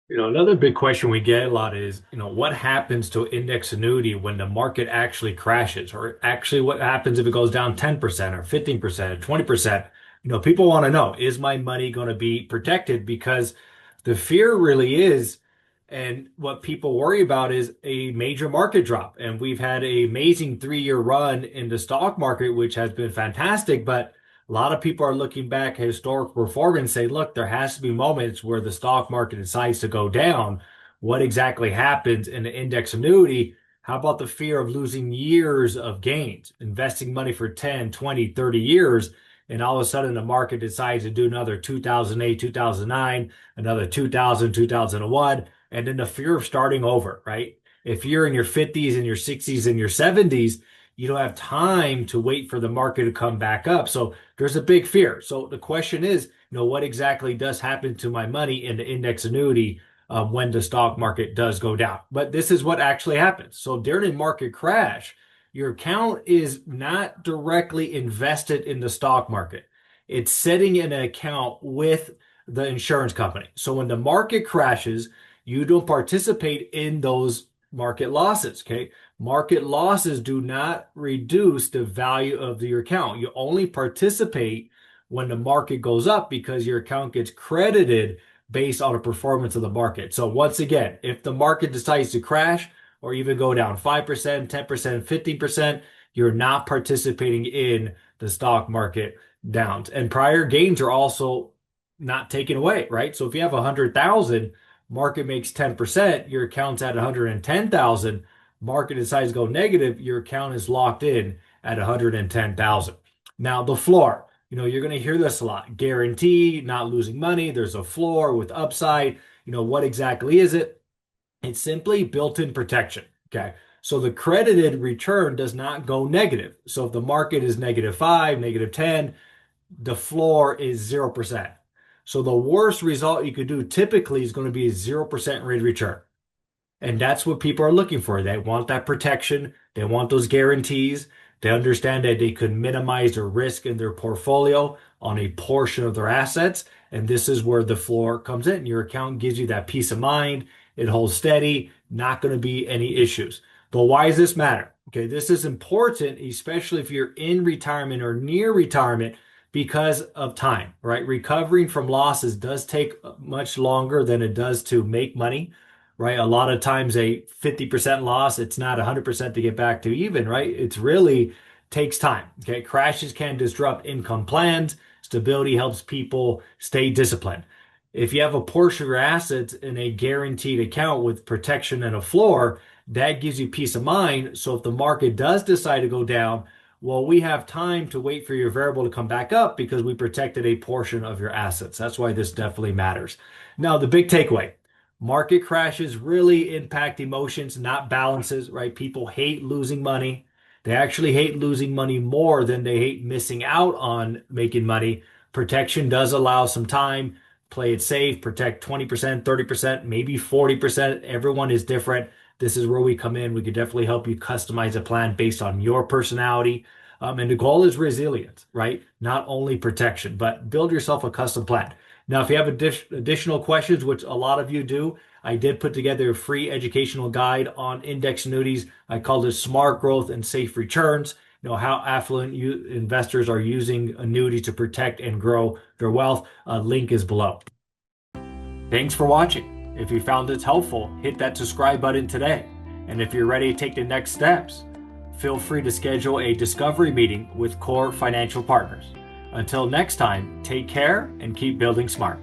Another big question we get a lot is, what happens to index annuity when the market actually crashes, or actually what happens if it goes down 10% or 15% or 20%? People want to know, is my money going to be protected? Because the fear really is, and what people worry about is a major market drop. And we've had an amazing 3-year run in the stock market, which has been fantastic, but a lot of people are looking back at historical performance and say, look, there has to be moments where the stock market decides to go down. What exactly happens in the index annuity? How about the fear of losing years of gains, investing money for 10, 20, 30 years, and all of a sudden the market decides to do another 2008, 2009, another 2000, 2001, and then the fear of starting over, right? If you're in your 50s and your 60s and your 70s, you don't have time to wait for the market to come back up. So there's a big fear. So the question is, what exactly does happen to my money in the index annuity when the stock market does go down? But this is what actually happens. So during a market crash, your account is not directly invested in the stock market. It's sitting in an account with the insurance company. So when the market crashes, you don't participate in those market losses. Okay. Market losses do not reduce the value of your account. You only participate when the market goes up because your account gets credited based on the performance of the market. So once again, if the market decides to crash or even go down 5%, 10%, 15%, you're not participating in the stock market downs. And prior gains are also not taken away, right? So if you have 100,000, market makes 10%, your account's at 110,000, market decides to go negative, your account is locked in at 110,000. Now, the floor, you're going to hear this a lot. Guarantee, not losing money. There's a floor with upside. What exactly is it? It's simply built-in protection. Okay. So the credited return does not go negative. So if the market is -5, -10, the floor is 0%. So the worst result you could do typically is going to be a 0% rate of return. And that's what people are looking for. They want that protection. They want those guarantees. They understand that they could minimize their risk in their portfolio on a portion of their assets. And this is where the floor comes in. Your account gives you that peace of mind. It holds steady, not going to be any issues. But why does this matter? Okay, this is important, especially if you're in retirement or near retirement because of time, right? Recovering from losses does take much longer than it does to make money, right? A lot of times a 50% loss, it's not 100% to get back to even, right? It's really takes time. Okay. Crashes can disrupt income plans. Stability helps people stay disciplined. If you have a portion of your assets in a guaranteed account with protection and a floor, that gives you peace of mind. So if the market does decide to go down, well, we have time to wait for your variable to come back up because we protected a portion of your assets. That's why this definitely matters. Now, the big takeaway. Market crashes really impact emotions, not balances, right? People hate losing money. They actually hate losing money more than they hate missing out on making money. Protection does allow some time. Play it safe, protect 20%, 30%, maybe 40%. Everyone is different. This is where we come in. We could definitely help you customize a plan based on your personality. And the goal is resilience, right? Not only protection, but build yourself a custom plan. Now, if you have additional questions, which a lot of you do, I did put together a free educational guide on index annuities. I called it Smart Growth and Safe Returns. How affluent investors are using annuity to protect and grow their wealth. Link is below. Thanks for watching. If you found this helpful, hit that subscribe button today. And if you're ready to take the next steps, feel free to schedule a discovery meeting with Core Financial Partners. Until next time, take care and keep building smart.